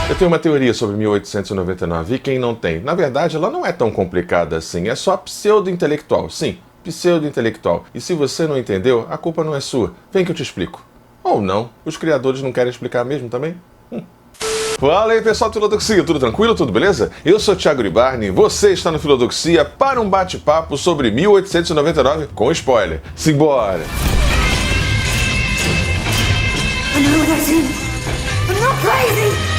Eu tenho uma teoria sobre 1899 e quem não tem? Na verdade, ela não é tão complicada assim, é só pseudo-intelectual. Sim, pseudo-intelectual. E se você não entendeu, a culpa não é sua. Vem que eu te explico. Ou não, os criadores não querem explicar mesmo também? Fala aí pessoal do Filodoxia, tudo tranquilo, tudo beleza? Eu sou Thiago Uribarne, você está no Filodoxia para um bate-papo sobre 1899 com spoiler. Simbora! I'm not crazy!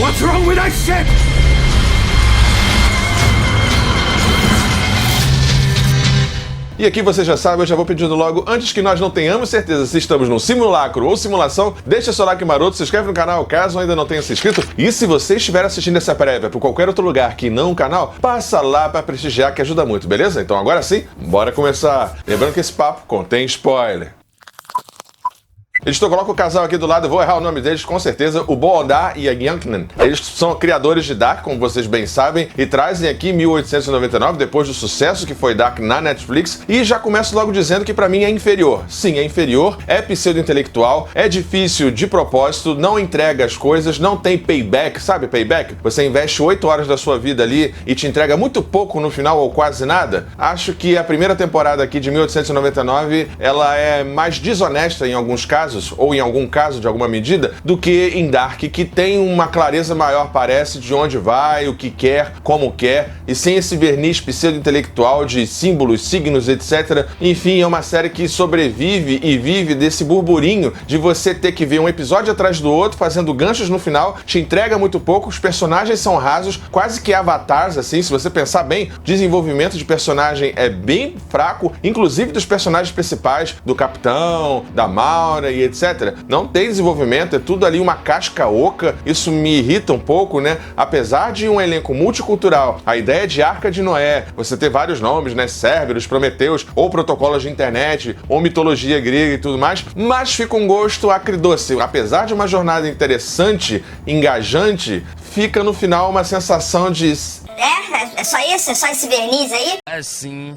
What's wrong with that ship? E aqui você já sabe, eu já vou pedindo logo, antes que nós não tenhamos certeza se estamos num simulacro ou simulação, deixa seu like maroto, se inscreve no canal caso ainda não tenha se inscrito, e se você estiver assistindo essa prévia por qualquer outro lugar que não o canal, passa lá para prestigiar que ajuda muito, beleza? Então agora sim, bora começar. Lembrando que esse papo contém spoiler. Eu coloco o casal aqui do lado, eu vou errar o nome deles com certeza, o Boodar e a Yanknan. Eles são criadores de Dark, como vocês bem sabem, e trazem aqui 1899, depois do sucesso que foi Dark na Netflix, e já começo logo dizendo que pra mim é inferior. Sim, é inferior, é pseudo-intelectual, é difícil de propósito, não entrega as coisas, não tem payback, sabe payback? Você investe 8 horas da sua vida ali e te entrega muito pouco no final ou quase nada. Acho que a primeira temporada aqui de 1899, ela é mais desonesta em alguns casos, ou em algum caso de alguma medida, do que em Dark, que tem uma clareza maior, parece, de onde vai, o que quer, como quer, e sem esse verniz pseudo-intelectual de símbolos, signos, etc. Enfim, é uma série que sobrevive e vive desse burburinho de você ter que ver um episódio atrás do outro, fazendo ganchos no final, te entrega muito pouco, os personagens são rasos, quase que avatares, assim, se você pensar bem, o desenvolvimento de personagem é bem fraco, inclusive dos personagens principais, do Capitão, da Maura e etc. Não tem desenvolvimento, é tudo ali uma casca oca, isso me irrita um pouco, né? Apesar de um elenco multicultural, a ideia de Arca de Noé, você ter vários nomes, né? Cerberus, Prometeus, ou protocolos de internet, ou mitologia grega e tudo mais, mas fica um gosto acridoce. Apesar de uma jornada interessante, engajante, fica no final uma sensação de... É só isso? É só esse verniz aí? Assim.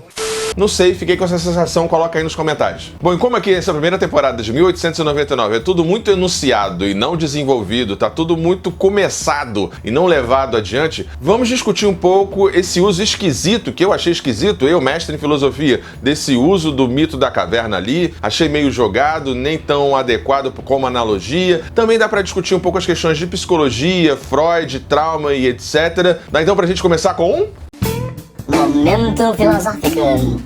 Não sei, fiquei com essa sensação, coloca aí nos comentários. Bom, e como aqui essa primeira temporada de 1899 é tudo muito enunciado e não desenvolvido, tá tudo muito começado e não levado adiante, vamos discutir um pouco esse uso esquisito, que eu achei esquisito, eu, mestre em filosofia, desse uso do mito da caverna ali, achei meio jogado, nem tão adequado como analogia. Também dá pra discutir um pouco as questões de psicologia, Freud, trauma e etc. Dá então pra gente começar com... Momento filosófico.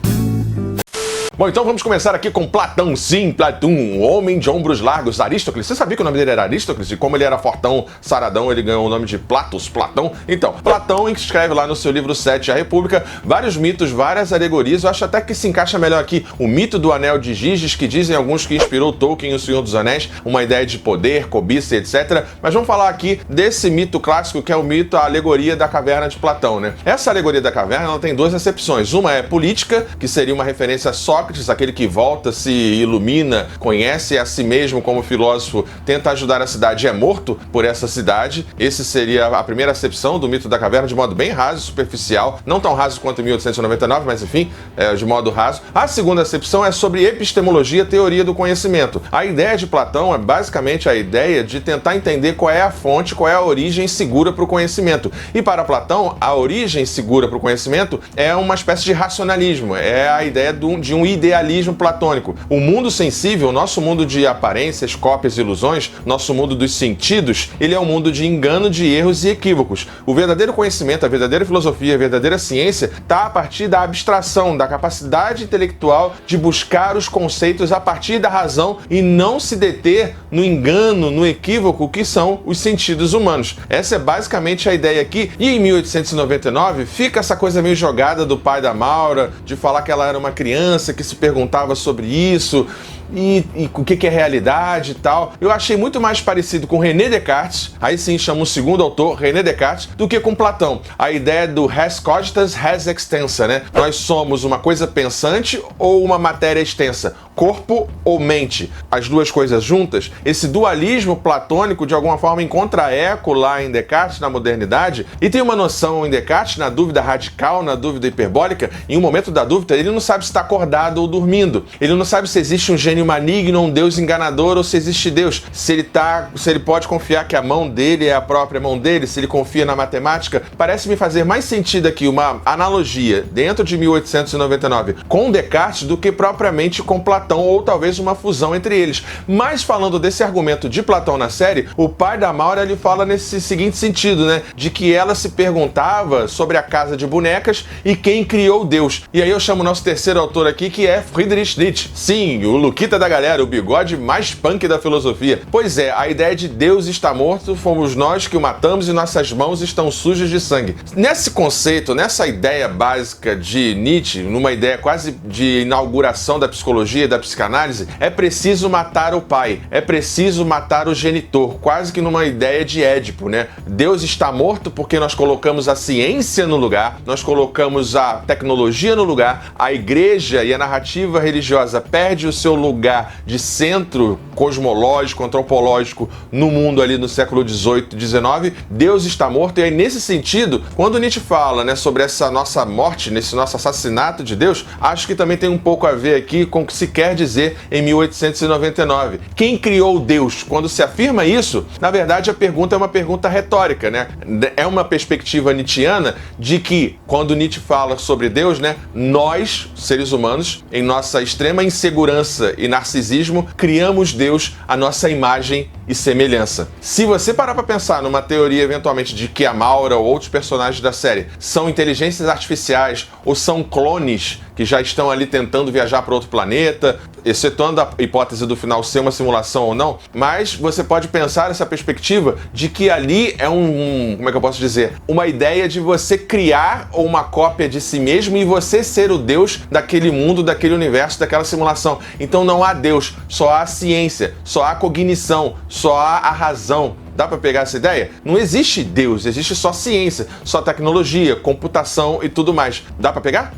Bom, então vamos começar aqui com Platão. Sim, Platão, um homem de ombros largos, Aristócles. Você sabia que o nome dele era Aristócles? E como ele era fortão, saradão, ele ganhou o nome de Platos, Platão? Então, Platão escreve lá no seu livro 7, A República, vários mitos, várias alegorias. Eu acho até que se encaixa melhor aqui o mito do Anel de Giges, que dizem alguns que inspirou Tolkien e o Senhor dos Anéis, uma ideia de poder, cobiça, etc. Mas vamos falar aqui desse mito clássico, que é o mito, a alegoria da caverna de Platão, né? Essa alegoria da caverna, ela tem duas acepções. Uma é política, que seria uma referência a Sócrates, aquele que volta, se ilumina, conhece a si mesmo como filósofo, tenta ajudar a cidade e é morto por essa cidade. Esse seria a primeira acepção do mito da caverna, de modo bem raso, superficial, não tão raso quanto em 1899, mas enfim, de modo raso. A segunda acepção é sobre epistemologia, teoria do conhecimento. A ideia de Platão é basicamente a ideia de tentar entender qual é a fonte, qual é a origem segura para o conhecimento. E para Platão, a origem segura para o conhecimento é uma espécie de racionalismo, é a ideia de um idealismo platônico. O mundo sensível, o nosso mundo de aparências, cópias e ilusões, nosso mundo dos sentidos, ele é um mundo de engano, de erros e equívocos. O verdadeiro conhecimento, a verdadeira filosofia, a verdadeira ciência está a partir da abstração, da capacidade intelectual de buscar os conceitos a partir da razão e não se deter no engano, no equívoco que são os sentidos humanos. Essa é basicamente a ideia aqui. E em 1899 fica essa coisa meio jogada do pai da Maura, de falar que ela era uma criança que se perguntava sobre isso. e o que é realidade e tal. Eu achei muito mais parecido com René Descartes, aí sim chama o segundo autor, René Descartes, do que com Platão. A ideia do res cogitans, res extensa, né? Nós somos uma coisa pensante ou uma matéria extensa? Corpo ou mente? As duas coisas juntas? Esse dualismo platônico de alguma forma encontra eco lá em Descartes, na modernidade, e tem uma noção em Descartes, na dúvida radical, na dúvida hiperbólica, em um momento da dúvida, ele não sabe se está acordado ou dormindo. Ele não sabe se existe um gênio maligno, um Deus enganador, ou se existe Deus. Se ele pode confiar que a mão dele é a própria mão dele, se ele confia na matemática. Parece me fazer mais sentido aqui uma analogia dentro de 1899 com Descartes do que propriamente com Platão, ou talvez uma fusão entre eles. Mas falando desse argumento de Platão na série, o pai da Maura ele fala nesse seguinte sentido, né? De que ela se perguntava sobre a casa de bonecas e quem criou Deus. E aí eu chamo o nosso terceiro autor aqui, que é Friedrich Nietzsche. Sim, o Luquita da galera, o bigode mais punk da filosofia. Pois é, a ideia de Deus está morto, fomos nós que o matamos e nossas mãos estão sujas de sangue. Nesse conceito, nessa ideia básica de Nietzsche, numa ideia quase de inauguração da psicologia e da psicanálise, é preciso matar o pai, é preciso matar o genitor, quase que numa ideia de Édipo, né? Deus está morto porque nós colocamos a ciência no lugar, nós colocamos a tecnologia no lugar, a igreja e a narrativa religiosa perde o seu lugar de centro cosmológico, antropológico no mundo ali no século XVIII, XIX, Deus está morto. E aí nesse sentido, quando Nietzsche fala, né, sobre essa nossa morte, nesse nosso assassinato de Deus, acho que também tem um pouco a ver aqui com o que se quer dizer em 1899. Quem criou Deus? Quando se afirma isso, na verdade a pergunta é uma pergunta retórica, né? É uma perspectiva nietzschiana de que, quando Nietzsche fala sobre Deus, né, nós, seres humanos, em nossa extrema insegurança e narcisismo, criamos Deus à nossa imagem e semelhança. Se você parar para pensar numa teoria, eventualmente, de que a Maura ou outros personagens da série são inteligências artificiais ou são clones que já estão ali tentando viajar para outro planeta, excetuando a hipótese do final ser uma simulação ou não, mas você pode pensar essa perspectiva de que ali é como é que eu posso dizer? Uma ideia de você criar uma cópia de si mesmo e você ser o Deus daquele mundo, daquele universo, daquela simulação. Então não há Deus, só há ciência, só há cognição, só há a razão. Dá para pegar essa ideia? Não existe Deus, existe só ciência, só tecnologia, computação e tudo mais. Dá para pegar?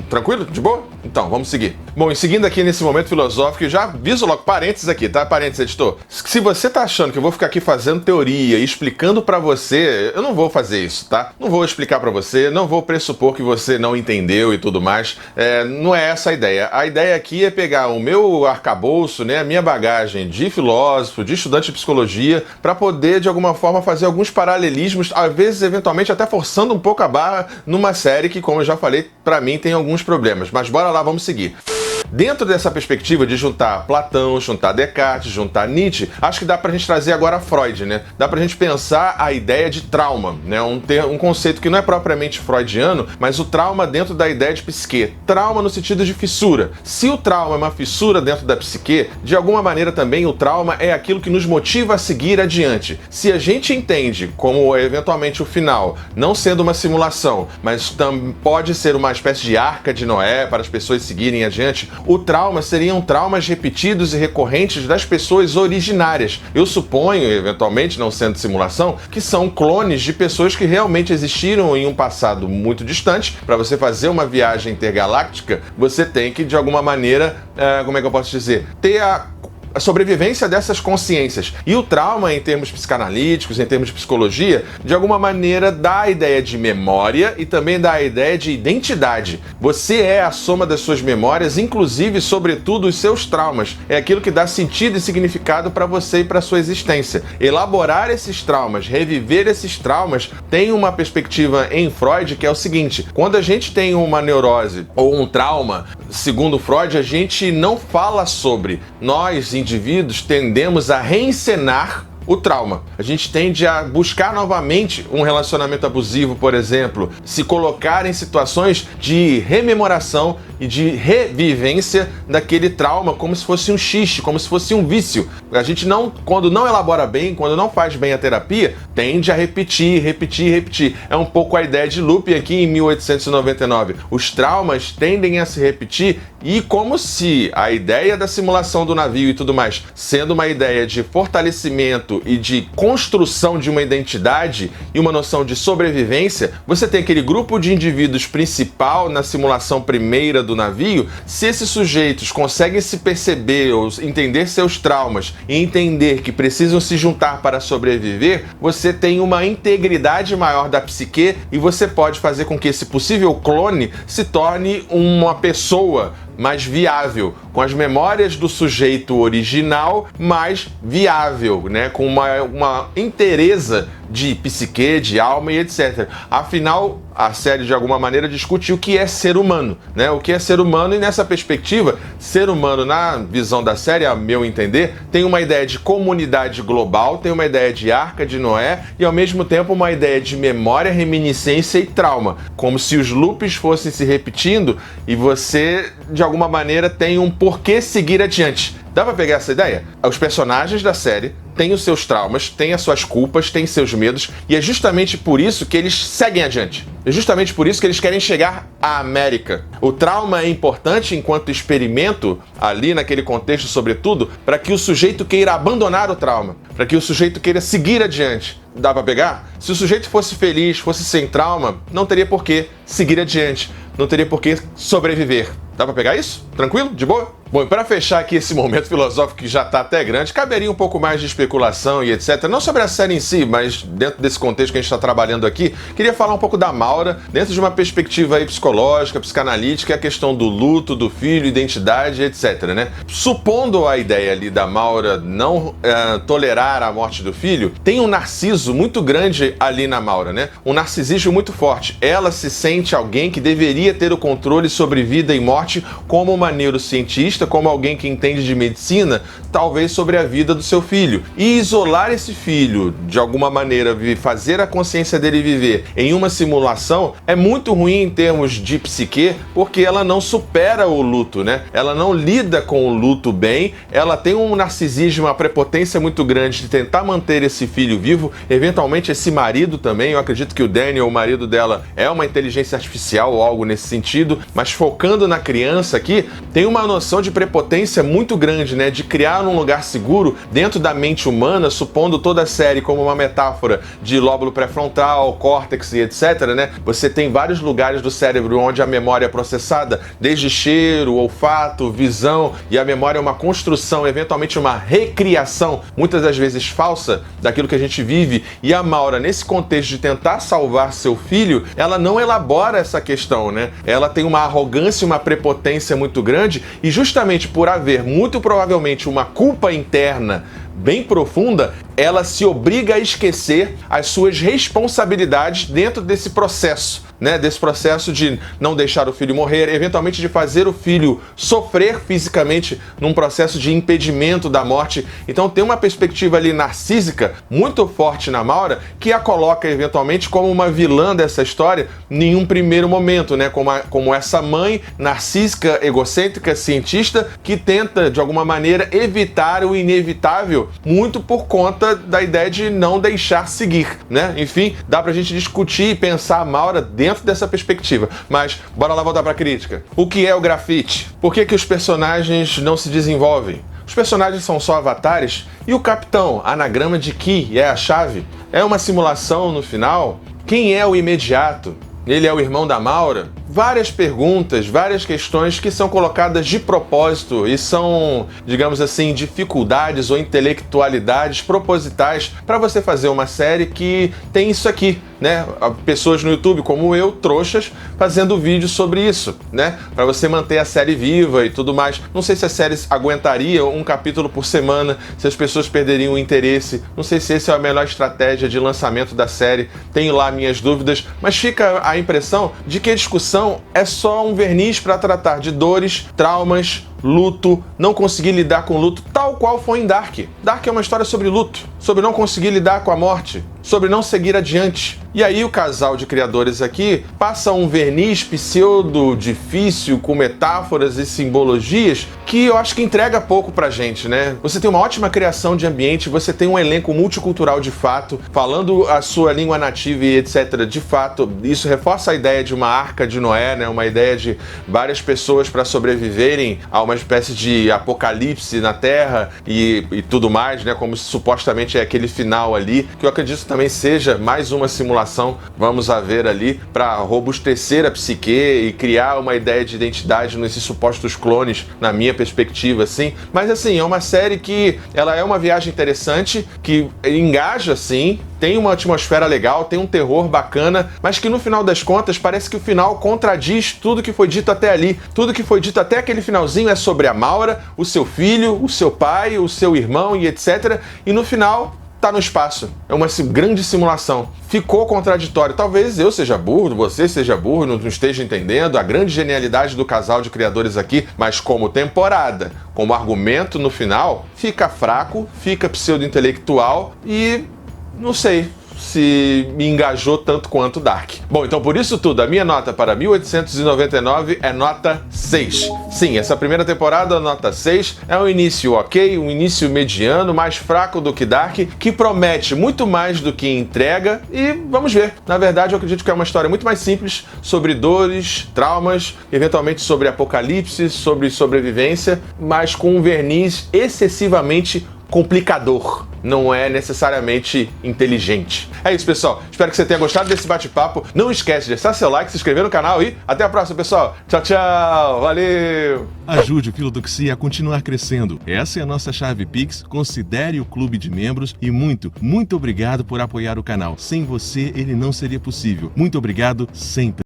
Tranquilo? De boa? Então, vamos seguir. Bom, e seguindo aqui nesse momento filosófico, eu já aviso logo, parênteses aqui, tá? Parênteses, editor. Se você tá achando que eu vou ficar aqui fazendo teoria e explicando para você, eu não vou fazer isso, tá? Não vou explicar para você, não vou pressupor que você não entendeu e tudo mais. Não é essa a ideia. A ideia aqui é pegar o meu arcabouço, né, a minha bagagem de filósofo, de estudante de psicologia, para poder de alguma forma fazer alguns paralelismos, às vezes eventualmente até forçando um pouco a barra numa série que, como eu já falei, para mim tem alguns problemas. Mas bora lá, vamos seguir. Dentro dessa perspectiva de juntar Platão, juntar Descartes, juntar Nietzsche, acho que dá pra gente trazer agora Freud, né? Dá pra gente pensar a ideia de trauma, né? Um conceito que não é propriamente freudiano, mas o trauma dentro da ideia de psique. Trauma no sentido de fissura. Se o trauma é uma fissura dentro da psique, de alguma maneira também o trauma é aquilo que nos motiva a seguir adiante. Se a gente entende como eventualmente o final, não sendo uma simulação, mas pode ser uma espécie de arca de Noé para as pessoas seguirem adiante, o trauma seriam traumas repetidos e recorrentes das pessoas originárias. Eu suponho, eventualmente, não sendo simulação, que são clones de pessoas que realmente existiram em um passado muito distante. Para você fazer uma viagem intergaláctica, você tem que, de alguma maneira, como é que eu posso dizer, ter a sobrevivência dessas consciências. E o trauma, em termos psicanalíticos, em termos de psicologia, de alguma maneira dá a ideia de memória e também dá a ideia de identidade. Você é a soma das suas memórias, inclusive, sobretudo, os seus traumas. É aquilo que dá sentido e significado para você e para sua existência. Elaborar esses traumas, reviver esses traumas, tem uma perspectiva em Freud que é o seguinte: quando a gente tem uma neurose ou um trauma, segundo Freud, a gente não fala sobre. Nós, indivíduos, tendemos a reencenar o trauma. A gente tende a buscar novamente um relacionamento abusivo, por exemplo, se colocar em situações de rememoração e de revivência daquele trauma como se fosse um xiste, como se fosse um vício. A gente não, quando não elabora bem, quando não faz bem a terapia, tende a repetir. É um pouco a ideia de Lupin aqui em 1899. Os traumas tendem a se repetir e como se a ideia da simulação do navio e tudo mais, sendo uma ideia de fortalecimento e de construção de uma identidade e uma noção de sobrevivência, você tem aquele grupo de indivíduos principal na simulação primeira do navio. Se esses sujeitos conseguem se perceber ou entender seus traumas e entender que precisam se juntar para sobreviver, você tem uma integridade maior da psique e você pode fazer com que esse possível clone se torne uma pessoa mais viável, com as memórias do sujeito original mais viável, né? Com uma inteireza de psique, de alma e etc. Afinal, a série de alguma maneira discute o que é ser humano, né? O que é ser humano, e nessa perspectiva, ser humano, na visão da série, a meu entender, tem uma ideia de comunidade global, tem uma ideia de Arca de Noé e ao mesmo tempo uma ideia de memória, reminiscência e trauma, como se os loops fossem se repetindo e você, de alguma maneira, tem um porquê seguir adiante. Dá pra pegar essa ideia? Os personagens da série têm os seus traumas, têm as suas culpas, têm seus medos, e é justamente por isso que eles seguem adiante. É justamente por isso que eles querem chegar à América. O trauma é importante enquanto experimento, ali naquele contexto sobretudo, para que o sujeito queira abandonar o trauma, para que o sujeito queira seguir adiante. Dá pra pegar? Se o sujeito fosse feliz, fosse sem trauma, não teria por que seguir adiante, não teria por que sobreviver. Dá pra pegar isso? Tranquilo? De boa? Bom, e para fechar aqui esse momento filosófico que já tá até grande, caberia um pouco mais de especulação e etc. Não sobre a série em si, mas dentro desse contexto que a gente está trabalhando aqui, queria falar um pouco da Maura, dentro de uma perspectiva aí psicológica, psicanalítica, a questão do luto, do filho, identidade, etc, né? Supondo a ideia ali da Maura não tolerar a morte do filho, tem um narciso muito grande ali na Maura, né? Um narcisismo muito forte. Ela se sente alguém que deveria ter o controle sobre vida e morte como uma neurocientista, como alguém que entende de medicina, talvez sobre a vida do seu filho. E isolar esse filho, de alguma maneira, fazer a consciência dele viver em uma simulação, é muito ruim em termos de psique, porque ela não supera o luto, né? Ela não lida com o luto bem, ela tem um narcisismo, uma prepotência muito grande de tentar manter esse filho vivo, eventualmente esse marido também. Eu acredito que o Daniel, o marido dela, é uma inteligência artificial ou algo nesse sentido, mas focando na criança aqui, tem uma noção de prepotência muito grande, né? De criar um lugar seguro dentro da mente humana, supondo toda a série como uma metáfora de lóbulo pré-frontal, córtex e etc, né? Você tem vários lugares do cérebro onde a memória é processada, desde cheiro, olfato, visão, e a memória é uma construção, eventualmente uma recriação, muitas das vezes falsa, daquilo que a gente vive. E a Maura, nesse contexto de tentar salvar seu filho, ela não elabora essa questão, né? Ela tem uma arrogância, uma prepotência muito grande, e justamente por haver muito provavelmente uma culpa interna bem profunda, ela se obriga a esquecer as suas responsabilidades dentro desse processo, né? Desse processo de não deixar o filho morrer, eventualmente de fazer o filho sofrer fisicamente num processo de impedimento da morte. Então tem uma perspectiva ali narcísica muito forte na Maura, que a coloca eventualmente como uma vilã dessa história em um primeiro momento, né? Como essa mãe narcísica, egocêntrica, cientista, que tenta de alguma maneira evitar o inevitável, muito por conta da ideia de não deixar seguir, né? Enfim, dá pra gente discutir e pensar a Maura dentro dessa perspectiva. Mas bora lá voltar pra crítica. O que é o grafite? Por que os personagens não se desenvolvem? Os personagens são só avatares? E o capitão, anagrama de Ki, é a chave? É uma simulação no final? Quem é o imediato? Ele é o irmão da Maura? Várias perguntas, várias questões que são colocadas de propósito e são, digamos assim, dificuldades ou intelectualidades propositais para você fazer uma série que tem isso aqui, né? Pessoas no YouTube como eu, trouxas, fazendo vídeos sobre isso, né? Para você manter a série viva e tudo mais. Não sei se a série aguentaria um capítulo por semana, se as pessoas perderiam o interesse. Não sei se essa é a melhor estratégia de lançamento da série. Tenho lá minhas dúvidas, mas fica a impressão de que a discussão é só um verniz para tratar de dores, traumas, luto, não conseguir lidar com luto, tal qual foi em Dark. Dark é uma história sobre luto, sobre não conseguir lidar com a morte, sobre não seguir adiante. E aí o casal de criadores aqui passa um verniz pseudo difícil com metáforas e simbologias que eu acho que entrega pouco pra gente, né? Você tem uma ótima criação de ambiente, você tem um elenco multicultural de fato, falando a sua língua nativa e etc. De fato, isso reforça a ideia de uma arca de Noé, né? Uma ideia de várias pessoas para sobreviverem a uma espécie de apocalipse na Terra e tudo mais, né? Como supostamente é aquele final ali, que eu acredito também seja mais uma simulação, vamos a ver ali, para robustecer a psique e criar uma ideia de identidade nesses supostos clones, na minha perspectiva, assim. Mas assim, é uma série que ela é uma viagem interessante, que engaja, sim, tem uma atmosfera legal, tem um terror bacana, mas que no final das contas parece que o final contradiz tudo que foi dito até ali. Tudo que foi dito até aquele finalzinho é sobre a Maura, o seu filho, o seu pai, o seu irmão e etc. E no final tá no espaço. É uma grande simulação. Ficou contraditório. Talvez eu seja burro, você seja burro, não esteja entendendo a grande genialidade do casal de criadores aqui, mas como temporada, como argumento no final, fica fraco, fica pseudo-intelectual e não sei se me engajou tanto quanto Dark. Bom, então por isso tudo, a minha nota para 1899 é nota 6. Sim, essa primeira temporada, nota 6, é um início ok, um início mediano, mais fraco do que Dark, que promete muito mais do que entrega e vamos ver. Na verdade, eu acredito que é uma história muito mais simples, sobre dores, traumas, eventualmente sobre apocalipse, sobre sobrevivência, mas com um verniz excessivamente complicador, não é necessariamente inteligente. É isso, pessoal. Espero que você tenha gostado desse bate-papo. Não esquece de deixar seu like, se inscrever no canal e até a próxima, pessoal. Tchau, tchau. Valeu! Ajude o Filodoxia a continuar crescendo. Essa é a nossa chave Pix. Considere o clube de membros e muito obrigado por apoiar o canal. Sem você, ele não seria possível. Muito obrigado sempre.